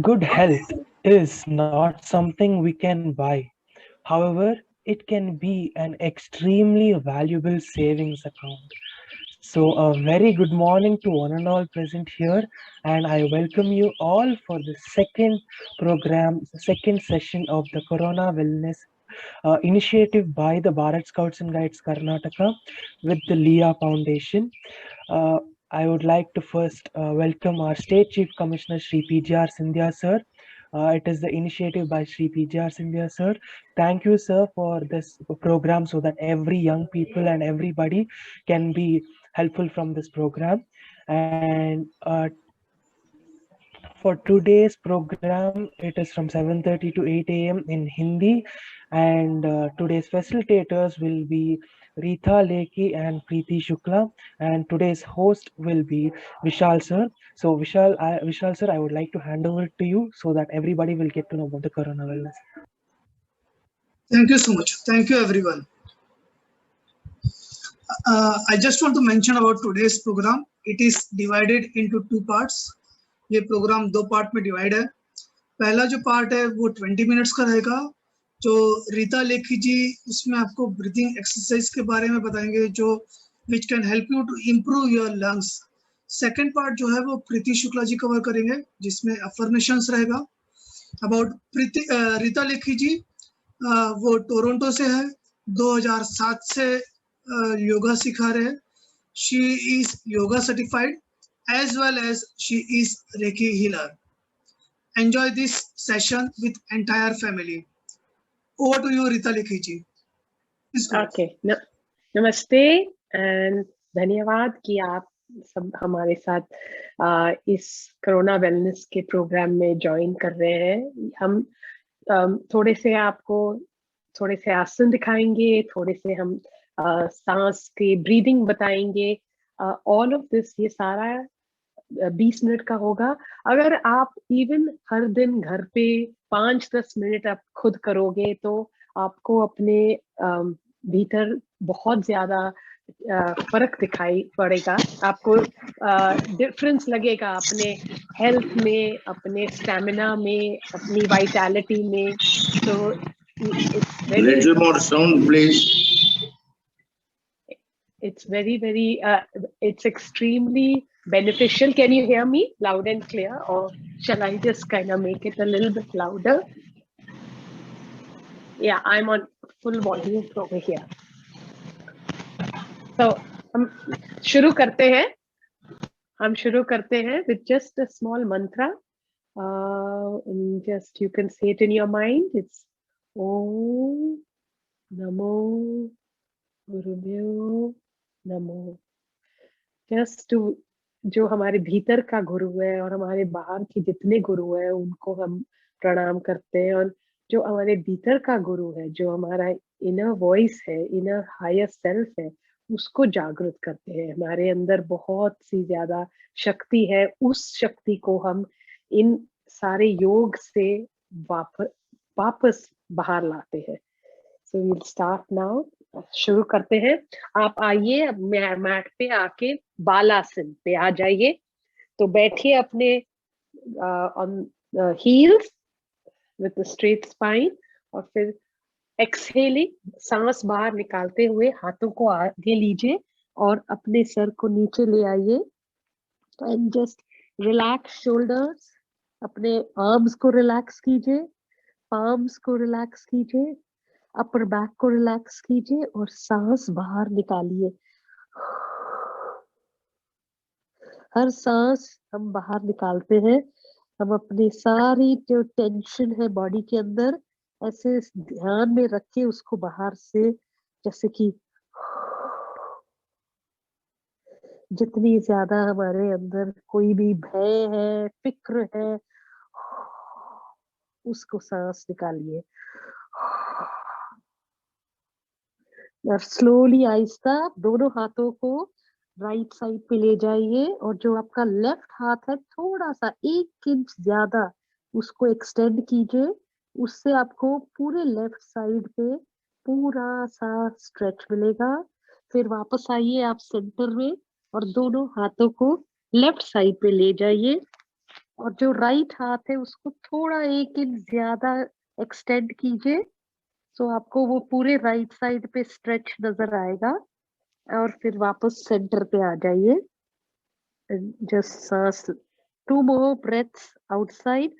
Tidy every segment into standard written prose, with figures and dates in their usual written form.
Good health is not something we can buy. However, it can be an extremely valuable savings account. So, a very good morning to one and all present here, and I welcome you all for the second program, the second session of the Corona Wellness initiative by the Bharat Scouts and Guides Karnataka with the LIA Foundation. Uh, I would like to first welcome our State Chief Commissioner Shri PGR Sindhya sir. It is the initiative by Shri PGR Sindhya sir. Thank you sir for this program so that every young people and everybody can be helpful from this program. And for today's program, it is from 7:30 to 8 a.m. in Hindi, and today's facilitators will be Rita Lekhi and Preeti Shukla, and today's host will be Vishal sir. So Vishal sir, I would like to hand over to you so that everybody will get to know about the Corona Wellness. Thank you so much. Thank you, everyone. I just want to mention about today's program. It is divided into two parts. ये programme दो part में divide है. पहला जो part है वो 20 minutes का रहेगा. जो रीता लेखी जी उसमें आपको ब्रीथिंग एक्सरसाइज के बारे में बताएंगे जो which can help you to improve your lungs. Second part जो है वो प्रीति शुक्ला जी कवर करेंगे जिसमें अफर्मेशंस रहेगा. अबाउट रीता लेखी जी, वो टोरंटो से है. 2007 से योगा सिखा रहे हैं. She is yoga certified as well as she is Reiki healer. Enjoy this session with entire family. Over to you, Rita Lekhi ji. Okay. नमस्ते एंड धन्यवाद कि आप सब हमारे साथ इस कोरोना वेलनेस के प्रोग्राम में ज्वाइन कर रहे हैं. हम थोड़े से आपको थोड़े से आसन दिखाएंगे, थोड़े से हम सांस के ब्रीदिंग बताएंगे. ऑल ऑफ दिस ये सारा 20 मिनट का होगा. अगर आप इवन हर दिन घर पे 5-10 मिनट आप खुद करोगे तो आपको अपने भीतर बहुत ज्यादा फर्क दिखाई पड़ेगा. आपको डिफरेंस लगेगा अपने हेल्थ में, अपने स्टैमिना में, अपनी वाइटैलिटी में. तो it's very little more sound please. It's very it's extremely beneficial. Can you hear me loud and clear, or shall I just kind of make it a little bit louder? Yeah, I'm on full volume over here. So हम शुरू करते हैं with just a small mantra. Just you can say it in your mind. It's Om Namo Gurubhyo NaMo. Just to जो हमारे भीतर का गुरु है और हमारे बाहर के जितने गुरु है उनको हम प्रणाम करते हैं. और जो हमारे भीतर का गुरु है, जो हमारा इनर वॉइस है, इनर हायर सेल्फ है, उसको जागृत करते हैं. हमारे अंदर बहुत सी ज्यादा शक्ति है. उस शक्ति को हम इन सारे योग से वापस बाहर लाते हैं. So we will start now. शुरू करते हैं. आप आइए, अब मैट पे आके बालासन पे आ जाइए. तो बैठिए अपने on heels with straight spine और फिर एक्सहेलिंग सांस बाहर निकालते हुए हाथों को आगे लीजिए और अपने सर को नीचे ले आइए. And just relax shoulders. अपने आर्म्स को रिलैक्स कीजिए, पाम्स को रिलैक्स कीजिए, अपर बैक को रिलैक्स कीजिए और सांस बाहर निकालिए. हर सांस हम बाहर निकालते हैं, हम अपनी सारी जो टेंशन है बॉडी के अंदर ऐसे ध्यान में रख के उसको बाहर से, जैसे कि जितनी ज्यादा हमारे अंदर कोई भी भय है, फिक्र है, उसको सांस निकालिए. और स्लोली आहिस्ता दोनों हाथों को राइट साइड पे ले जाइए और जो आपका लेफ्ट हाथ है थोड़ा सा 1 इंच ज्यादा उसको एक्सटेंड कीजिए. उससे आपको पूरे लेफ्ट साइड पे पूरा सा स्ट्रेच मिलेगा. फिर वापस आइए आप सेंटर में और दोनों हाथों को लेफ्ट साइड पे ले जाइए और जो राइट हाथ है उसको थोड़ा एक इंच ज्यादा एक्सटेंड कीजिए, तो आपको वो पूरे राइट साइड पे स्ट्रेच नजर आएगा। और फिर वापस सेंटर पे आ जाइए। जस्ट सांस, 2 more breaths outside।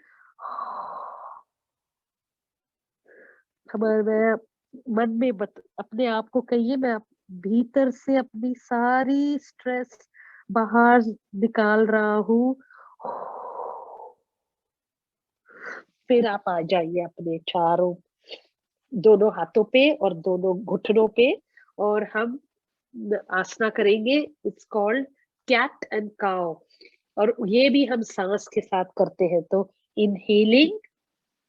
हमारे मैं मन में अपने आप को कहिए, मैं भीतर से अपनी सारी स्ट्रेस बाहर निकाल रहा हूँ। फिर आप आ जाइए अपने चारों, दोनों हाथों पे और दोनों घुटनों पे, और हम आसना करेंगे। It's called cat and cow, और ये भी हम सांस के साथ करते हैं। तो इनहेलिंग,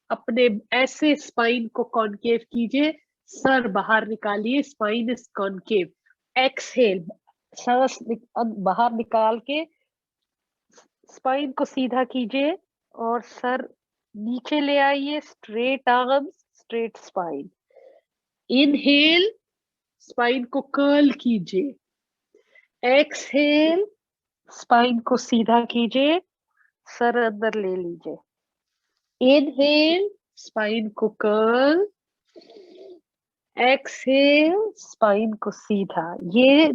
अपने ऐसे स्पाइन को कॉनकेव कीजिए, सर बाहर निकालिए, स्पाइन इज कॉनकेव। एक्सहेल, सांस बाहर निकाल के स्पाइन को सीधा कीजिए और सर नीचे ले आइए, straight arms, straight spine. Inhale, spine को कर्ल कीजिए। एक्सहेल, स्पाइन को सीधा कीजिए, सर अंदर ले लीजिए। इनहेल, स्पाइन को कर्ल। एक्सहेल, स्पाइन को सीधा। ये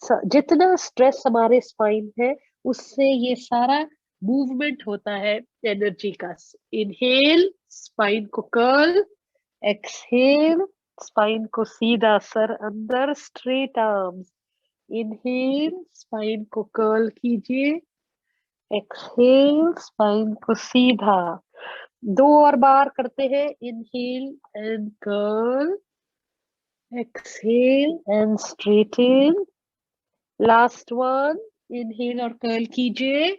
जितना स्ट्रेस हमारे स्पाइन है, उससे ये सारा मूवमेंट होता है एनर्जी का। इनहेल, स्पाइन को कर्ल। एक्सहेल, स्पाइन को सीधा, सर अंदर, स्ट्रेट आर्म्स। इनहेल, स्पाइन को कर्ल कीजिए। एक्सहेल, स्पाइन को सीधा। 2 और बार करते हैं। Inhale and curl, exhale and straighten. Last one, inhale और कर्ल कीजिए,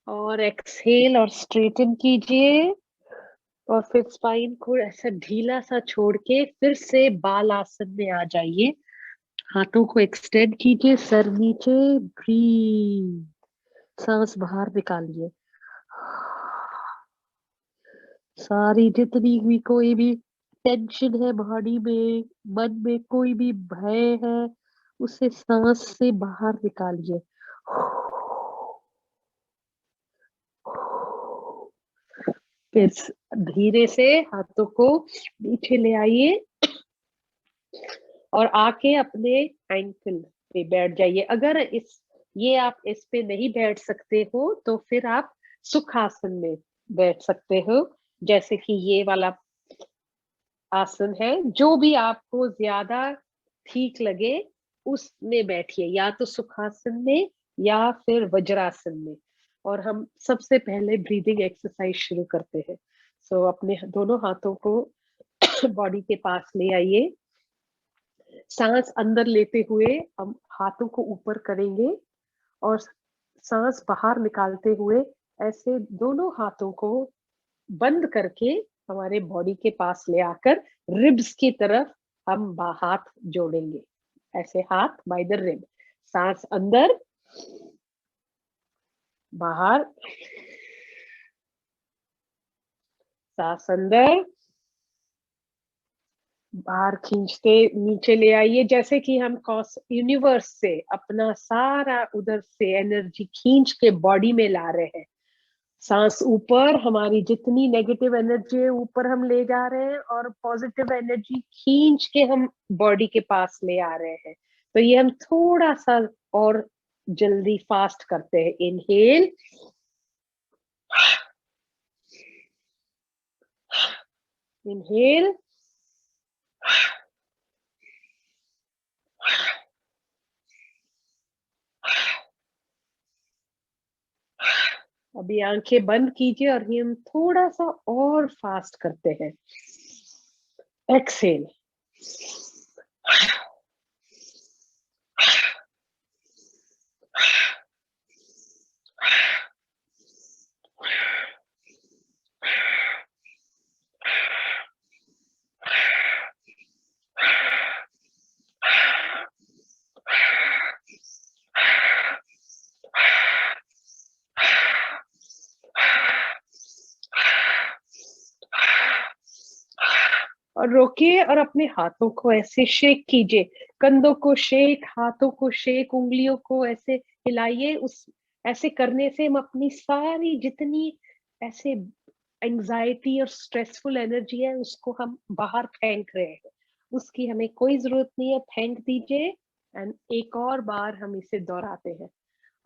और एक्सहेल और स्ट्रेटन कीजिए, और फिर स्पाइन को ऐसा ढीला सा छोड़ के फिर से बाल आसन में आ जाइए। हाथों को एक्सटेंड कीजिए, सर नीचे, ब्रीथ, सांस बाहर निकालिए। सारी जितनी भी कोई भी टेंशन है बॉडी में, मन में कोई भी भय है, उसे सांस से बाहर निकालिए। फिर धीरे से हाथों को नीचे ले आइए और आके अपने एंकल पे बैठ जाइए। अगर ये आप इस पे नहीं बैठ सकते हो तो फिर आप सुखासन में बैठ सकते हो, जैसे कि ये वाला आसन है। जो भी आपको ज्यादा ठीक लगे उसमें बैठिए, या तो सुखासन में या फिर वज्रासन में। और हम सबसे पहले ब्रीदिंग एक्सरसाइज शुरू करते हैं। सो अपने दोनों हाथों को बॉडी के पास ले आइए। सांस अंदर लेते हुए हम हाथों को ऊपर करेंगे, और सांस बाहर निकालते हुए ऐसे दोनों हाथों को बंद करके हमारे बॉडी के पास ले आकर रिब्स की तरफ हम हाथ जोड़ेंगे। ऐसे हाथ बाय द रिब, सांस अंदर, बाहर, सांस अंदर, बाहर खींचते नीचे ले आइए, जैसे कि हम यूनिवर्स से अपना सारा उधर से एनर्जी खींच के बॉडी में ला रहे हैं। सांस ऊपर, हमारी जितनी नेगेटिव एनर्जी है ऊपर हम ले जा रहे हैं, और पॉजिटिव एनर्जी खींच के हम बॉडी के पास ले आ रहे हैं। तो ये हम थोड़ा सा और जल्दी फास्ट करते हैं। इनहेल, इनहेल, अभी आंखें बंद कीजिए और ये हम थोड़ा सा और फास्ट करते हैं। एक्सेल, और रोकिए और अपने हाथों को ऐसे शेक कीजिए। कंधों को शेक, हाथों को शेक, उंगलियों को ऐसे हिलाइए। उस ऐसे करने से हम अपनी सारी जितनी ऐसे एंजाइटी और स्ट्रेसफुल एनर्जी है उसको हम बाहर फेंक रहे हैं, उसकी हमें कोई जरूरत नहीं है, फेंक दीजिए। एंड एक और बार हम इसे दोहराते हैं।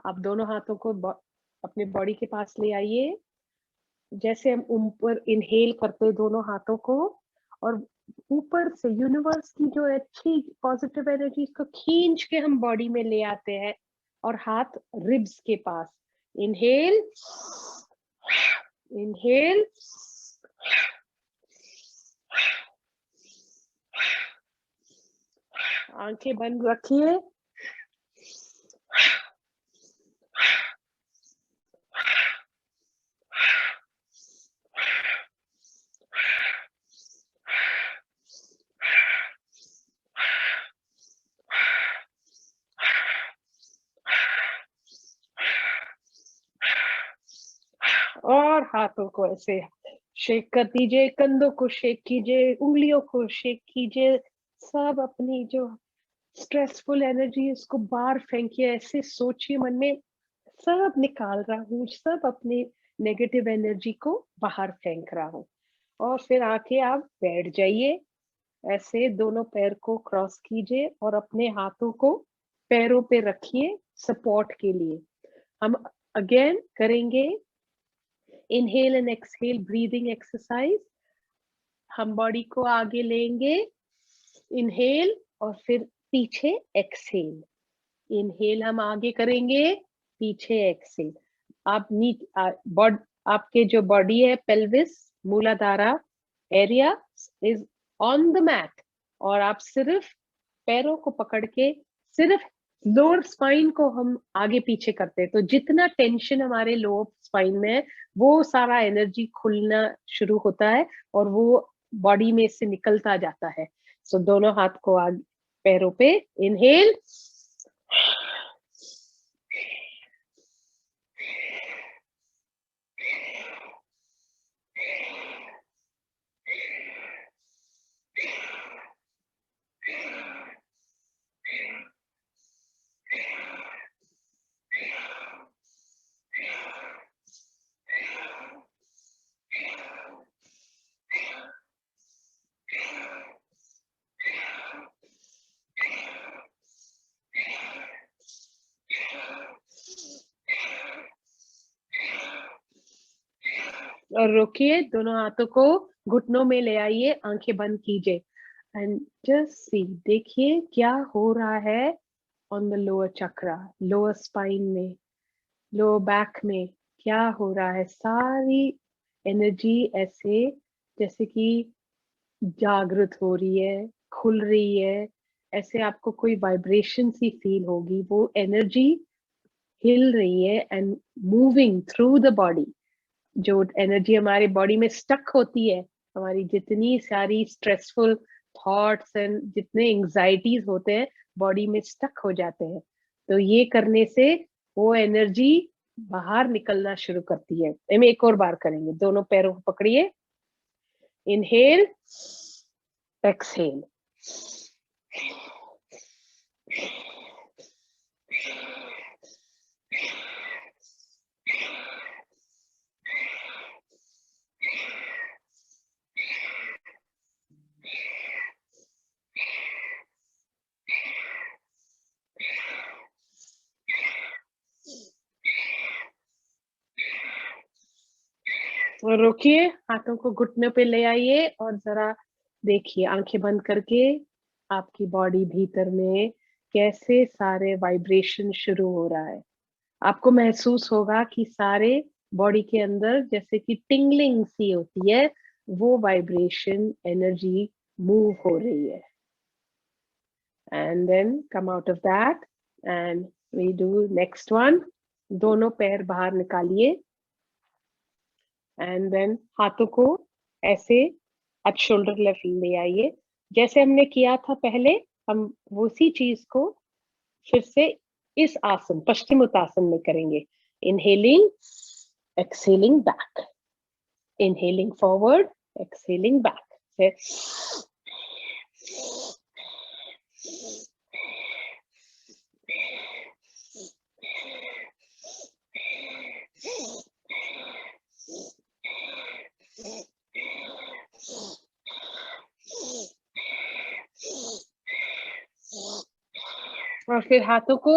आप दोनों हाथों को अपने बॉडी के पास ले आइए, जैसे हम ऊपर इनहेल करते दोनों हाथों को, और ऊपर से यूनिवर्स की जो अच्छी पॉजिटिव एनर्जी को खींच के हम बॉडी में ले आते हैं, और हाथ रिब्स के पास। इनहेल, इनहेल, आंखें बंद रखिए। और हाथों को ऐसे शेक कर दीजिए, कंधों को शेक कीजिए, उंगलियों को शेक कीजिए। सब अपनी जो स्ट्रेसफुल एनर्जी उसको बाहर फेंकिए। ऐसे सोचिए मन में, सब निकाल रहा हूँ, सब अपने नेगेटिव एनर्जी को बाहर फेंक रहा हूँ। और फिर आके आप बैठ जाइए, ऐसे दोनों पैर को क्रॉस कीजिए और अपने हाथों को पैरों पे रखिए सपोर्ट के लिए। हम अगेन करेंगे inhale and exhale breathing exercise. हम बॉडी को आगे लेंगे, इनहेल, और फिर पीछे एक्सहेल। इनहेल हम आगे करेंगे, पीछे एक्सहेल। आप आपके जो बॉडी है, pelvis, Muladhara area is on the mat, और आप सिर्फ पैरों को पकड़ के सिर्फ लोअर स्पाइन को हम आगे पीछे करते हैं। तो जितना टेंशन हमारे लोअर स्पाइन में है, वो सारा एनर्जी खुलना शुरू होता है और वो बॉडी में से निकलता जाता है। सो दोनों हाथ को आगे पैरों पे, इनहेल, और रोकिए, दोनों हाथों को घुटनों में ले आइए, आंखें बंद कीजिए एंड जस्ट सी, देखिए क्या हो रहा है on the lower chakra, lower spine में, लोअर बैक में क्या हो रहा है। सारी एनर्जी ऐसे जैसे कि जागृत हो रही है, खुल रही है। ऐसे आपको कोई वाइब्रेशन सी फील होगी, वो एनर्जी हिल रही है and moving through the body. जो एनर्जी हमारे बॉडी में स्टक होती है, हमारी जितनी सारी स्ट्रेसफुल थॉट्स एंड जितने एंजाइटीज होते हैं बॉडी में स्टक हो जाते हैं, तो ये करने से वो एनर्जी बाहर निकलना शुरू करती है। हम एक और बार करेंगे, दोनों पैरों को पकड़िए, इनहेल, एक्सहेल। और रोकिए, हाथों को घुटने पे ले आइए और जरा देखिए आंखें बंद करके आपकी बॉडी भीतर में कैसे सारे वाइब्रेशन शुरू हो रहा है। आपको महसूस होगा कि सारे बॉडी के अंदर जैसे कि टिंगलिंग सी होती है, वो वाइब्रेशन एनर्जी मूव हो रही है। And then come out of that and we do next one. दोनों पैर बाहर निकालिए एंड देन हाथों को ऐसे एट शोल्डर लेवल ले आइए, जैसे हमने किया था पहले। हम उसी चीज को फिर से इस आसन, पश्चिमोत्तासन में करेंगे। Inhaling, exhaling back, inhaling forward, exhaling back. और फिर हाथों को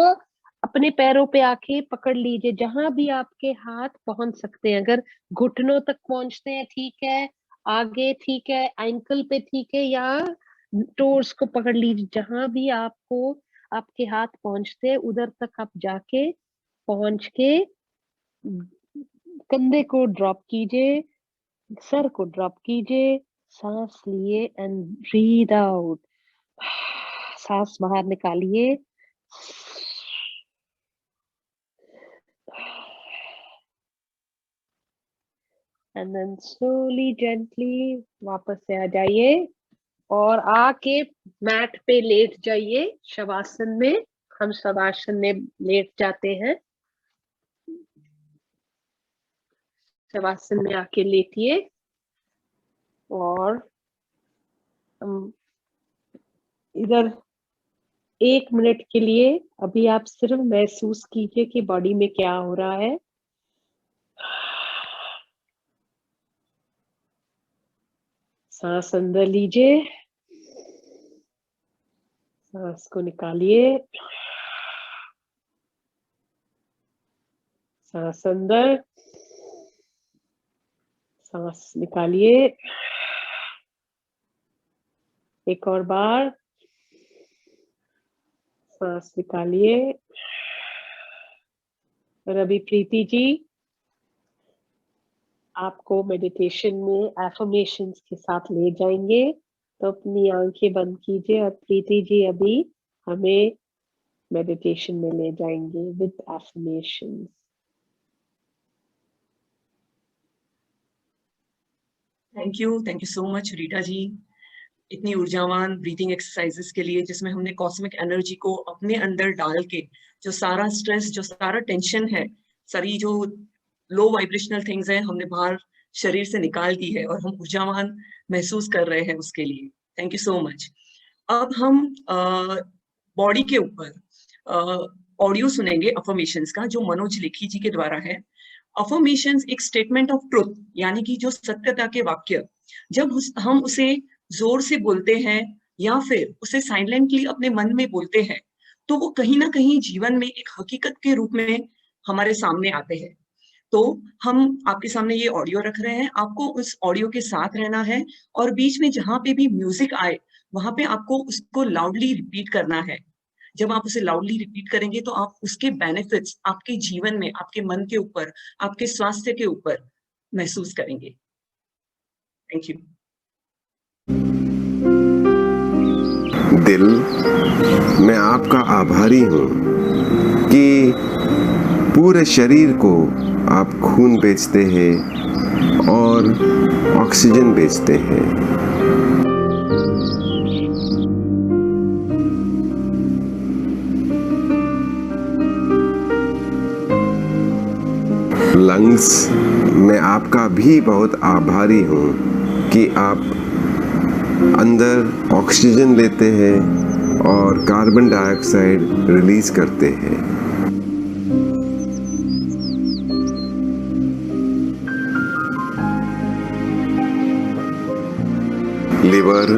अपने पैरों पे आके पकड़ लीजिए, जहां भी आपके हाथ पहुंच सकते हैं। अगर घुटनों तक पहुंचते हैं ठीक है, आगे ठीक है, एंकल पे ठीक है, या टोर्स को पकड़ लीजिए, जहां भी आपको आपके हाथ पहुंचते हैं उधर तक आप जाके पहुंच के कंधे को ड्रॉप कीजिए, सर को ड्रॉप कीजिए, सांस लिए एंड ब्रीद आउट। सांस बाहर निकालिए एंड देन स्लोली जेंटली वापस से आ जाइए और आके मैट पे लेट जाइए शवासन में। हम शवासन में लेट जाते हैं। शवासन में आके लेटिए और हम इधर 1 मिनट के लिए अभी आप सिर्फ महसूस कीजिए कि बॉडी में क्या हो रहा है। सांस अंदर लीजिए, सांस को निकालिए, सांस अंदर, सांस निकालिए, एक और बार, सांस निकालिए। और अभी प्रीति जी आपको मेडिटेशन में एफर्मेशंस के साथ ले जाएंगे, तो अपनी आंखें बंद कीजिए और प्रीति जी अभी हमें मेडिटेशन में ले जाएंगे with affirmations. Thank you so much Rita ji, इतनी ऊर्जावान ब्रीथिंग एक्सरसाइजेस के लिए, जिसमें हमने कॉस्मिक एनर्जी को अपने अंदर डाल के जो सारा स्ट्रेस, जो सारा टेंशन है, सारी जो लो वाइब्रेशनल थिंग्स हैं, हमने बाहर शरीर से निकाल दी है और हम ऊर्जावान महसूस कर रहे हैं उसके लिए। Thank you so much. अब हम बॉडी के ऊपर ऑडियो सुनेंगे अफर्मेशंस का, जो मनोज लेखी जी के द्वारा है। अफर्मेशंस एक स्टेटमेंट ऑफ ट्रुथ, यानी कि जो सत्यता के वाक्य, जब हम उसे जोर से बोलते हैं या फिर उसे साइलेंटली अपने मन में बोलते हैं, तो वो कहीं ना कहीं जीवन में एक हकीकत के रूप में हमारे सामने आते हैं। तो हम आपके सामने ये ऑडियो रख रहे हैं, आपको उस ऑडियो के साथ रहना है और बीच में जहां पे भी म्यूजिक आए वहां पे आपको उसको लाउडली रिपीट करना है। जब आप उसे लाउडली रिपीट करेंगे तो आप उसके बेनिफिट्स आपके जीवन में, आपके मन के ऊपर, आपके स्वास्थ्य के ऊपर महसूस करेंगे। Thank you. दिल, मैं आपका आभारी हूँ कि पूरे शरीर को आप खून बेचते हैं और ऑक्सीजन बेचते हैं। लंग्स, मैं आपका भी बहुत आभारी हूँ कि आप अंदर ऑक्सीजन लेते हैं और कार्बन डाइऑक्साइड रिलीज करते हैं। लिवर,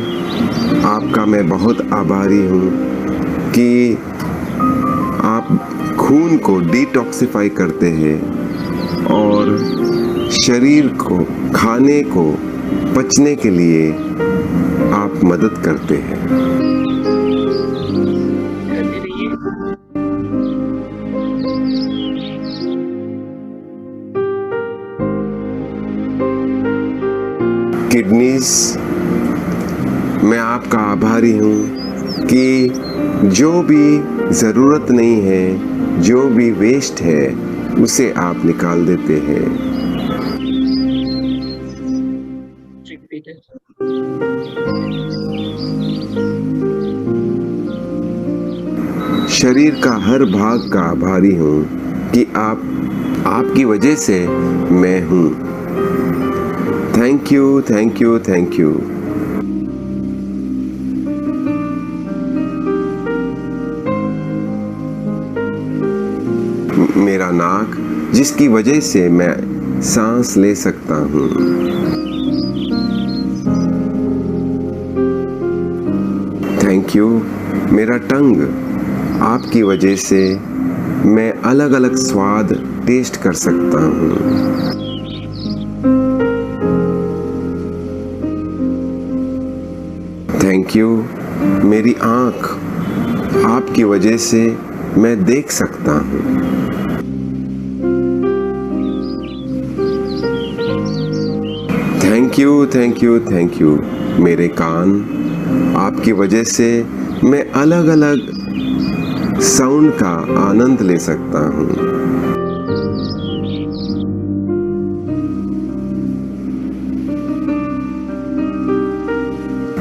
आपका मैं बहुत आभारी हूँ कि आप खून को डिटॉक्सिफाई करते हैं और शरीर को, खाने को पचने के लिए आप मदद करते हैं। किडनीज, मैं आपका आभारी हूँ कि जो भी ज़रूरत नहीं है, जो भी वेस्ट है, उसे आप निकाल देते हैं। शरीर का हर भाग का आभारी हूँ कि आपकी वजह से मैं हूँ। Thank you, thank you, thank you. मेरा नाक, जिसकी वजह से मैं सांस ले सकता हूँ। Thank you. मेरा टंग, आपकी वजह से मैं अलग अलग स्वाद टेस्ट कर सकता हूँ। Thank you. मेरी आँख, आपकी वजह से मैं देख सकता हूँ। Thank you, thank you, thank you. मेरे कान, आपकी वजह से मैं अलग अलग साउंड का आनंद ले सकता हूँ।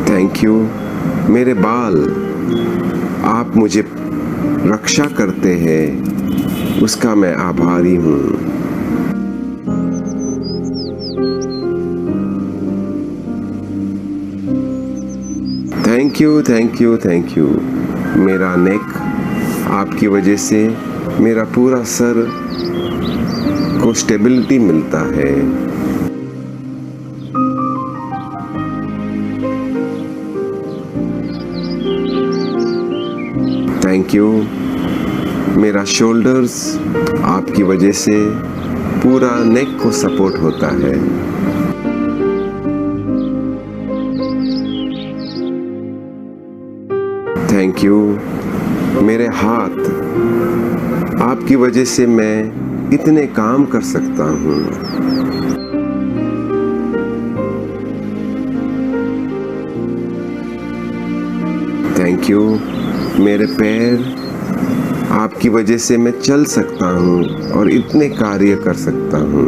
Thank you. मेरे बाल, आप मुझे रक्षा करते हैं, उसका मैं आभारी हूँ। Thank you, thank you, thank you. मेरा नेक, आपकी वजह से मेरा पूरा सर को स्टेबिलिटी मिलता है। Thank you. मेरा शोल्डर्स, आपकी वजह से पूरा नेक को सपोर्ट होता है। Thank you. मेरे हाथ, आपकी वजह से मैं इतने काम कर सकता हूँ। Thank you. मेरे पैर, आपकी वजह से मैं चल सकता हूँ और इतने कार्य कर सकता हूँ।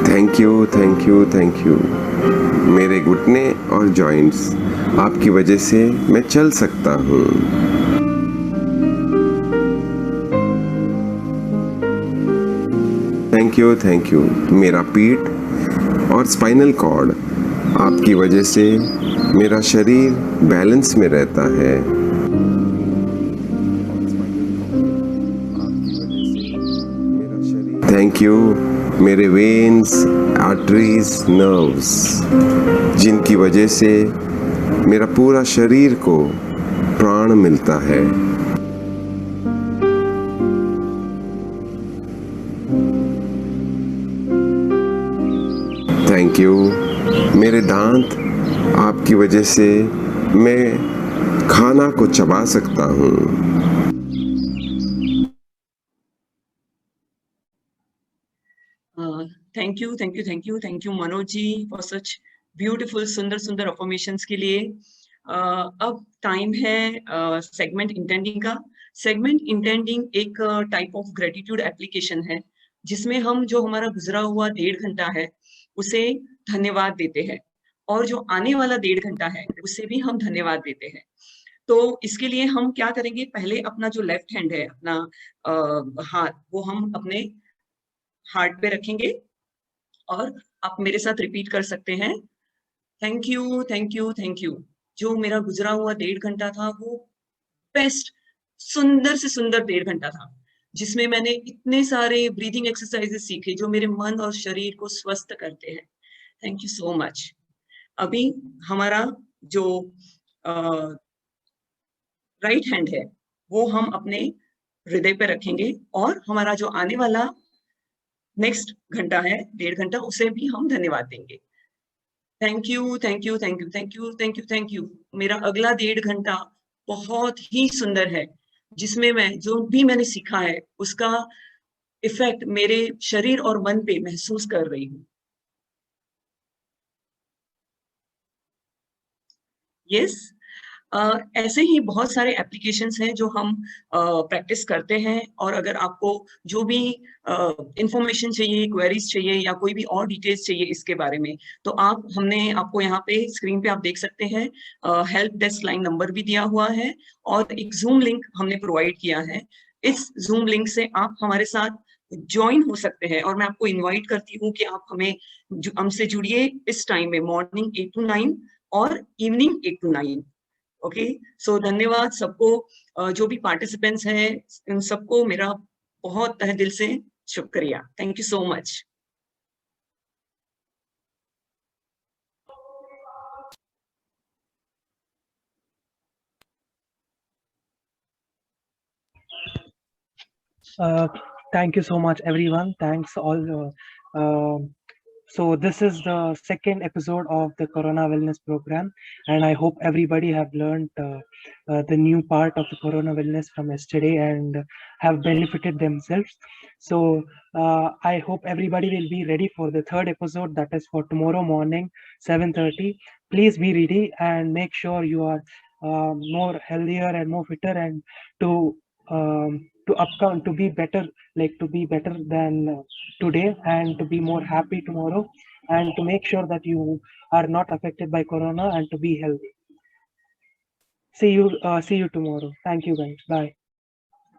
Thank you, thank you, thank you. मेरे घुटने और जॉइंट्स, आपकी वजह से मैं चल सकता हूँ। Thank you, thank you. मेरा पीठ और स्पाइनल कॉर्ड, आपकी वजह से मेरा शरीर बैलेंस में रहता है। Thank you. मेरे वेन्स, आर्टरीज, नर्व्स, जिनकी वजह से मेरा पूरा शरीर को प्राण मिलता है। Thank you. मेरे दांत, आपकी वजह से मैं खाना को चबा सकता हूँ। Thank you, thank you, thank you, thank you Manoj ji for such beautiful, सुंदर सुंदर अफर्मेशंस के लिए। अब टाइम है सेगमेंट इंटेंडिंग का। सेगमेंट इंटेंडिंग एक टाइप ऑफ ग्रेटिट्यूड एप्लीकेशन है, जिसमें हम जो हमारा गुजरा हुआ 1.5 घंटा है उसे धन्यवाद देते हैं, और जो आने वाला 1.5 घंटा है उसे भी हम धन्यवाद देते हैं। तो इसके लिए हम क्या करेंगे, पहले अपना जो लेफ्ट हैंड है, अपना हाथ, वो हम अपने हार्ट पे रखेंगे और आप मेरे साथ रिपीट कर सकते हैं, thank you, thank you, thank you. जो मेरा गुजरा हुआ 1.5 घंटा था वो बेस्ट, सुंदर से सुंदर 1.5 घंटा था, जिसमें मैंने इतने सारे ब्रीदिंग एक्सरसाइजेस सीखे जो मेरे मन और शरीर को स्वस्थ करते हैं। Thank you so much. अभी हमारा जो राइट हैंड है वो हम अपने हृदय पे रखेंगे, और हमारा जो आने वाला नेक्स्ट घंटा है, 1.5 घंटा, उसे भी हम धन्यवाद देंगे। Thank you, thank you, thank you, thank you, thank you, thank you. मेरा अगला 1.5 घंटा बहुत ही सुंदर है, जिसमें मैं जो भी मैंने सीखा है उसका इफेक्ट मेरे शरीर और मन पे महसूस कर रही हूँ। यस, ऐसे ही बहुत सारे एप्लीकेशंस हैं जो हम प्रैक्टिस करते हैं, और अगर आपको जो भी इंफॉर्मेशन चाहिए, क्वेरीज चाहिए, या कोई भी और डिटेल्स चाहिए इसके बारे में, तो हमने आपको यहाँ पे स्क्रीन पे आप देख सकते हैं, हेल्प डेस्क लाइन नंबर भी दिया हुआ है, और एक जूम लिंक हमने प्रोवाइड किया है। इस जूम लिंक से आप हमारे साथ ज्वाइन हो सकते हैं, और मैं आपको इन्वाइट करती हूँ कि आप हमसे जुड़िए इस टाइम में, मॉर्निंग 8 to 9 और इवनिंग 8 to 9। ओके, सो धन्यवाद सबको, जो भी पार्टिसिपेंट्स हैं इन सबको मेरा बहुत तहे दिल से शुक्रिया। Thank you so much. Thank you so much, everyone. Thanks all. So this is the second episode of the Corona Wellness Program, and I hope everybody have learned the new part of the Corona Wellness from yesterday and have benefited themselves. So I hope everybody will be ready for the third episode, that is for tomorrow morning, 7:30. Please be ready and make sure you are more healthier and more fitter, and to upcome to be better, like to be better than today, and to be more happy tomorrow, and to make sure that you are not affected by corona and to be healthy. See you tomorrow. Thank you guys. Bye.